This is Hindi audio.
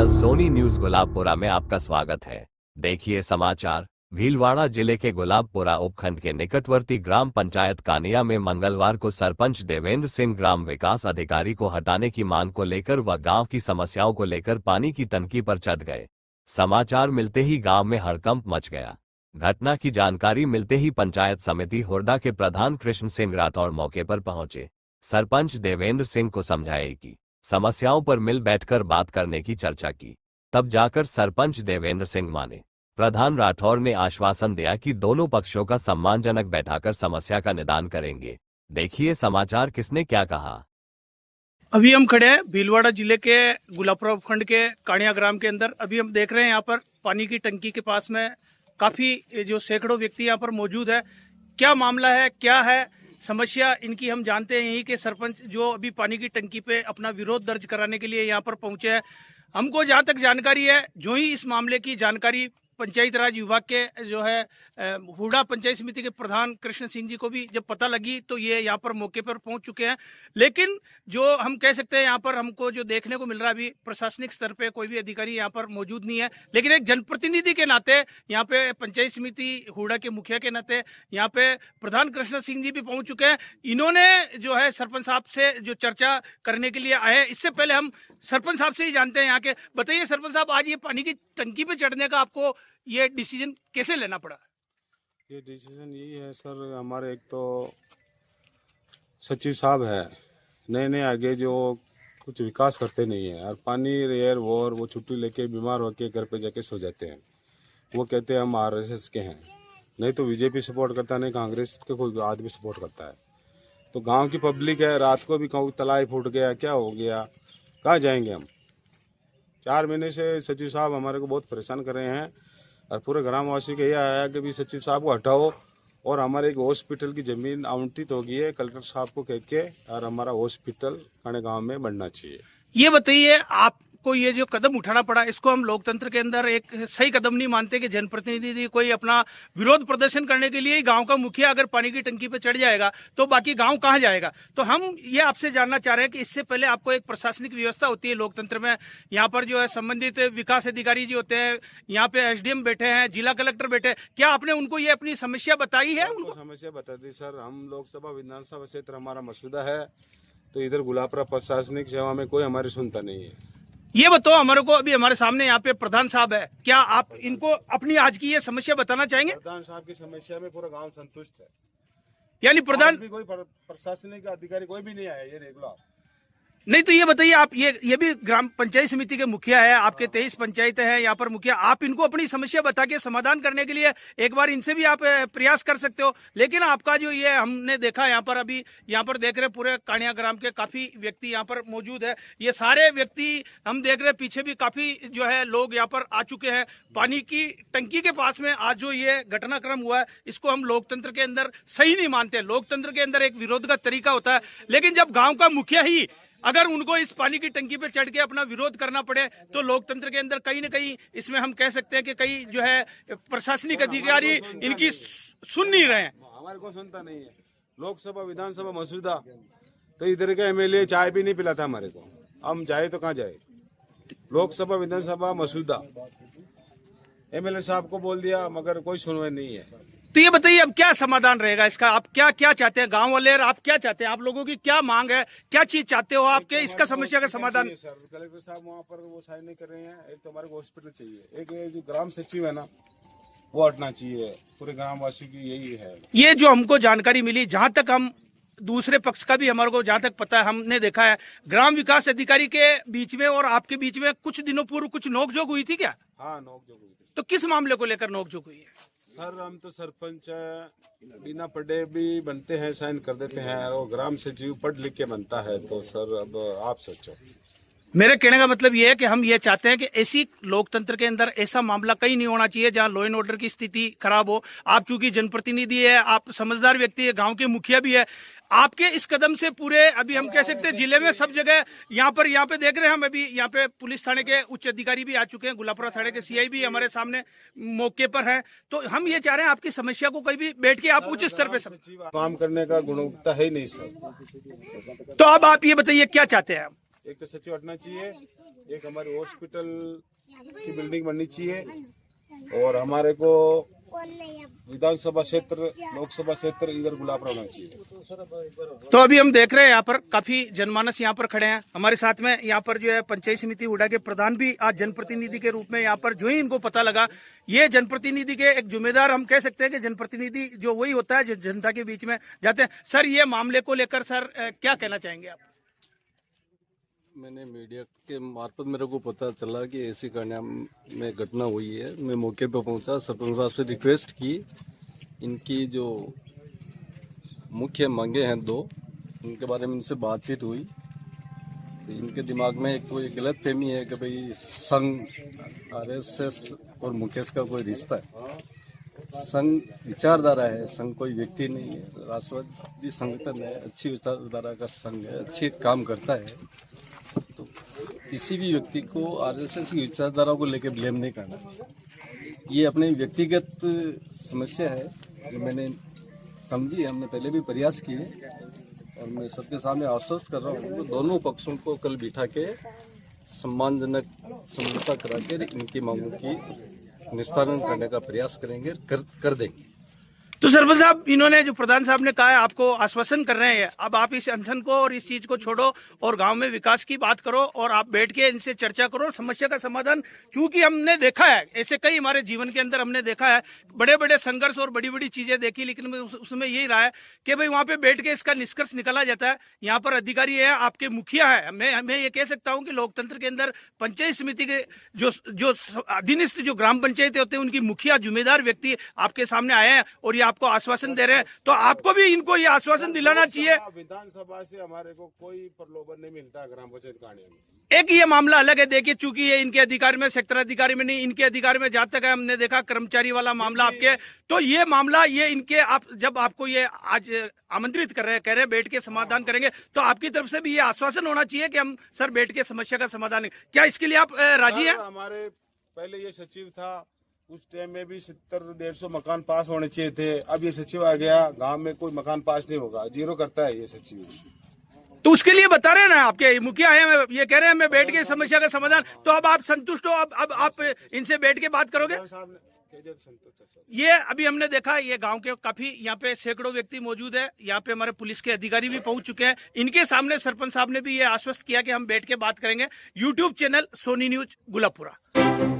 चैनल सोनी न्यूज गुलाबपुरा में आपका स्वागत है। देखिए समाचार। भीलवाड़ा जिले के गुलाबपुरा उपखंड के निकटवर्ती ग्राम पंचायत कानिया में मंगलवार को सरपंच देवेंद्र सिंह ग्राम विकास अधिकारी को हटाने की मांग को लेकर व गांव की समस्याओं को लेकर पानी की टंकी पर चढ़ गए। समाचार मिलते ही गांव में हड़कंप मच गया। घटना की जानकारी मिलते ही पंचायत समिति हुरडा के प्रधान कृष्ण सिंह राठौड़ मौके पर पहुंचे। सरपंच देवेंद्र सिंह को समझाए कि समस्याओं पर मिल बैठकर बात करने की चर्चा की, तब जाकर सरपंच देवेंद्र सिंह माने। प्रधान राठौर ने आश्वासन दिया कि दोनों पक्षों का सम्मानजनक बैठाकर समस्या का निदान करेंगे। देखिए समाचार किसने क्या कहा। अभी हम खड़े हैं भीलवाड़ा जिले के गुलाबपुरा उपखंड के कानिया ग्राम के अंदर। अभी हम देख रहे हैं यहाँ पर पानी की टंकी के पास में काफी जो सैकड़ों व्यक्ति यहाँ पर मौजूद है। क्या मामला है, क्या है समस्या इनकी, हम जानते हैं यही कि सरपंच जो अभी पानी की टंकी पे अपना विरोध दर्ज कराने के लिए यहाँ पर पहुंचे हैं। हमको जहाँ तक जानकारी है, जो ही इस मामले की जानकारी पंचायत राज विभाग के जो है हुरडा पंचायत समिति के प्रधान कृष्ण सिंह जी को भी जब पता लगी तो ये यहाँ पर मौके पर पहुंच चुके हैं। लेकिन जो हम कह सकते हैं यहाँ पर हमको जो देखने को मिल रहा है, अभी प्रशासनिक स्तर पे कोई भी अधिकारी यहाँ पर मौजूद नहीं है। लेकिन एक जनप्रतिनिधि के नाते यहाँ पे पंचायत समिति हुरडा के मुखिया के नाते यहाँ पे प्रधान कृष्ण सिंह जी भी पहुंच चुके हैं। इन्होंने जो है सरपंच साहब से जो चर्चा करने के लिए आए। इससे पहले हम सरपंच साहब से ही जानते हैं यहाँ के। बताइए सरपंच साहब, आज ये पानी की टंकी पे चढ़ने का आपको ये डिसीजन कैसे लेना पड़ा? ये डिसीजन यही है सर, हमारे एक तो सचिव साहब है नए आगे जो कुछ विकास करते नहीं है, और पानी रेयर वो छुट्टी लेके बीमार होके घर पे जाके सो जाते हैं। वो कहते हैं हम आरएसएस के हैं, नहीं तो बीजेपी सपोर्ट करता, नहीं कांग्रेस के कोई आदमी सपोर्ट करता है। तो गांव की पब्लिक है, रात को भी कहूँ तलाई फूट गया, क्या हो गया, कहाँ जाएंगे हम। 4 महीने से सचिव साहब हमारे को बहुत परेशान कर रहे हैं, और पूरे ग्रामवासी का यह आया कि भी सचिव साहब को हटाओ और हमारे एक हॉस्पिटल की जमीन आवंटित हो गई है कलेक्टर साहब को कह के, और हमारा हॉस्पिटल खाने गांव में बनना चाहिए। ये बताइए, आपको ये जो कदम उठाना पड़ा, इसको हम लोकतंत्र के अंदर एक सही कदम नहीं मानते कि जनप्रतिनिधि कोई अपना विरोध प्रदर्शन करने के लिए गांव का मुखिया अगर पानी की टंकी पे चढ़ जाएगा तो बाकी गांव कहां जाएगा? तो हम ये आपसे जानना चाह रहे हैं कि इससे पहले आपको एक प्रशासनिक व्यवस्था होती है लोकतंत्र में। यहाँ पर जो है संबंधित विकास अधिकारी जी होते हैं, यहाँ पे एसडीएम बैठे हैं, जिला कलेक्टर बैठे हैं। क्या आपने उनको ये अपनी समस्या बताई है? उनको समस्या बता दी सर। हम लोकसभा विधानसभा क्षेत्र हमारा मसूदा है, तो इधर गुलाबपुरा प्रशासनिक सेवा में कोई हमारी सुनता नहीं है। ये बताओ हमारे को, अभी हमारे सामने यहाँ पे प्रधान साहब है, क्या आप इनको अपनी आज की ये समस्या बताना चाहेंगे? प्रधान साहब की समस्या में पूरा गांव संतुष्ट है। यानी प्रधान भी कोई प्रशासनिक अधिकारी कोई भी नहीं आया, ये देख लो आप। नहीं तो ये बताइए, आप ये भी ग्राम पंचायत समिति के मुखिया है, आपके 23 पंचायत है यहाँ पर मुखिया, आप इनको अपनी समस्या बता के समाधान करने के लिए एक बार इनसे भी आप प्रयास कर सकते हो। लेकिन आपका जो ये हमने देखा यहाँ पर, अभी यहाँ पर देख रहे पूरे कानिया ग्राम के काफी व्यक्ति यहाँ पर मौजूद है। ये सारे व्यक्ति हम देख रहे, पीछे भी काफी जो है लोग यहाँ पर आ चुके हैं। पानी की टंकी के पास में आज जो ये घटनाक्रम हुआ है, इसको हम लोकतंत्र के अंदर सही नहीं मानते। लोकतंत्र के अंदर एक विरोध का तरीका होता है, लेकिन जब गाँव का मुखिया ही अगर उनको इस पानी की टंकी पे चढ़ के अपना विरोध करना पड़े तो लोकतंत्र के अंदर कहीं न कहीं इसमें हम कह सकते हैं कि कई जो है प्रशासनिक अधिकारी इनकी सुन नहीं रहे हैं। हमारे को सुनता नहीं है। लोकसभा विधानसभा मसूदा, तो इधर के एमएलए चाय भी नहीं पिलाता हमारे को। हम जाए तो कहाँ जाए? लोकसभा विधानसभा मसूदा एमएलए साहब को बोल दिया, मगर कोई सुनवाई नहीं है। तो ये बताइए अब क्या समाधान रहेगा इसका? आप क्या क्या चाहते हैं गांव वाले, आप क्या चाहते हैं? आप लोगों की क्या मांग है, क्या चीज चाहते हो आपके इसका समस्या का समाधान? सर कलेक्टर साहब वहाँ पर वो साइन नहीं कर रहे हैं। एक तो हमारे को हॉस्पिटल चाहिए, एक जो ग्राम सचिव है ना वो हटना चाहिए। पूरे ग्रामवासी की यही है। ये जो हमको जानकारी मिली, जहां तक हम दूसरे पक्ष का भी हमारे को जहां तक पता है, हमने देखा है ग्राम विकास अधिकारी के बीच में और आपके बीच में कुछ दिनों पूर्व कुछ नोकझोंक हुई थी क्या? हाँ, नोकझोंक हुई थी। तो किस मामले को लेकर नोकझोंक हुई है? सर हम तो सरपंच बिना पढ़े भी बनते हैं, साइन कर देते हैं, और ग्राम सचिव पढ़ लिख के बनता है। तो सर अब आप सोचो। मेरे कहने का मतलब ये है कि हम ये चाहते हैं कि ऐसी लोकतंत्र के अंदर ऐसा मामला कहीं नहीं होना चाहिए जहां लॉ एंड ऑर्डर की स्थिति खराब हो। आप चूंकि जनप्रतिनिधि है, आप समझदार व्यक्ति है, गांव के मुखिया भी है, आपके इस कदम से पूरे अभी हम कह सकते हैं जिले में सब जगह यहाँ पे देख रहे हैं हम, अभी यहाँ पे पुलिस थाने के उच्च अधिकारी भी आ चुके हैं, गुलाबपुरा थाने के सीआई भी हमारे सामने मौके पर है। तो हम ये चाह रहे हैं आपकी समस्या को कहीं भी बैठ के आप उच्च स्तर पे काम करने का गुणवत्ता है ही नहीं सर। तो अब आप ये बताइए क्या चाहते हैं? एक तो सचिव हटना चाहिए, एक हमारी हॉस्पिटल की बिल्डिंग बननी चाहिए, और हमारे को विधानसभा क्षेत्र, लोकसभा क्षेत्र इधर गुलाबपुरा होना चाहिए। तो अभी हम देख रहे हैं यहाँ पर काफी जनमानस यहाँ पर खड़े हैं। हमारे साथ में यहाँ पर जो है पंचायत समिति हुडा के प्रधान भी आज जनप्रतिनिधि के रूप में यहाँ पर, जो ही इनको पता लगा, ये जनप्रतिनिधि के एक जिम्मेदार हम कह सकते हैं कि जनप्रतिनिधि जो वही होता है जो जनता के बीच में जाते हैं। सर, ये मामले को लेकर सर क्या कहना चाहेंगे आप? मैंने मीडिया के मार्फत मेरे को पता चला कि ऐसी कांडिया में घटना हुई है। मैं मौके पर पहुंचा, सरपंच साहब से रिक्वेस्ट की, इनकी जो मुख्य मांगे हैं दो, उनके बारे में इनसे बातचीत हुई। तो इनके दिमाग में एक तो ये गलत फहमी है कि भाई संघ, आरएसएस और मुकेश का कोई रिश्ता है। संघ विचारधारा है, संघ कोई व्यक्ति नहीं है। राष्ट्रवादी संगठन है, अच्छी विचारधारा का संघ है, अच्छी काम करता है। तो किसी भी व्यक्ति को आरएसएस की विचारधारा को लेकर ब्लेम नहीं करना चाहिए। ये अपनी व्यक्तिगत समस्या है जो मैंने समझी, हमने पहले भी प्रयास किए, और मैं सबके सामने आश्वस्त कर रहा हूँ कि दोनों पक्षों को कल बिठा के सम्मानजनक समझौता करा के इनकी मांगों की निस्तारण करने का प्रयास करेंगे, कर देंगे। तो सरपंच साहब, इन्होंने जो प्रधान साहब ने कहा है, आपको आश्वासन कर रहे हैं, अब आप इस अनशन को और इस चीज को छोड़ो और गांव में विकास की बात करो, और आप बैठ के इनसे चर्चा करो, समस्या का समाधान। चूंकि हमने देखा है, ऐसे कई हमारे जीवन के अंदर हमने देखा है, बड़े बड़े संघर्ष और बड़ी बड़ी चीजें देखी, लेकिन उसमें यही रहा है कि भाई वहां पे बैठ के इसका निष्कर्ष निकाला जाता है। यहाँ पर अधिकारी है, आपके मुखिया है। मैं ये कह सकता हूँ कि लोकतंत्र के अंदर पंचायत समिति के जो अधीनस्थ जो ग्राम पंचायतें होते हैं, उनकी मुखिया जिम्मेदार व्यक्ति आपके सामने आए हैं और ये आपको आश्वासन दे रहे हैं, तो आपको भी इनको ये आश्वासन दिलाना चाहिए। विधानसभा से हमारे को कोई प्रलोभन नहीं मिलता ग्राम पंचायत कांडिया में। एक ये मामला अलग है, देखिए, चूंकि ये इनके अधिकार में, सेक्टर अधिकारी में नहीं, इनके अधिकार में जहां तक है, हमने देखा कर्मचारी वाला मामला आपके, तो ये मामला ये इनके, आप जब आपको ये आज आमंत्रित कर रहे हैं, कह रहे हैं बैठ के समाधान करेंगे, तो आपकी तरफ से भी ये आश्वासन होना चाहिए कि हम सर बैठ के समस्या का समाधान, क्या इसके लिए आप राजी हैं? हमारे पहले ये सचिव था, उस टाइम में भी 70-150 मकान पास होने चाहिए थे। अब ये सचिव आ गया, गांव में कोई मकान पास नहीं होगा, जीरो करता है ये सचिव। तो उसके लिए बता रहे हैं ना, आपके मुखिया है, ये कह रहे हैं मैं बैठ के समस्या का समाधान, तो अब आप संतुष्ट हो? अब आप इनसे बैठ के बात करोगे? ये अभी हमने देखा, ये गांव के काफी यहाँ पे सैकड़ों व्यक्ति मौजूद है, यहाँ पे हमारे पुलिस के अधिकारी भी पहुंच चुके हैं। इनके सामने सरपंच साहब ने भी ये आश्वस्त किया कि हम बैठ के बात करेंगे। YouTube channel Sony news Gulabpura.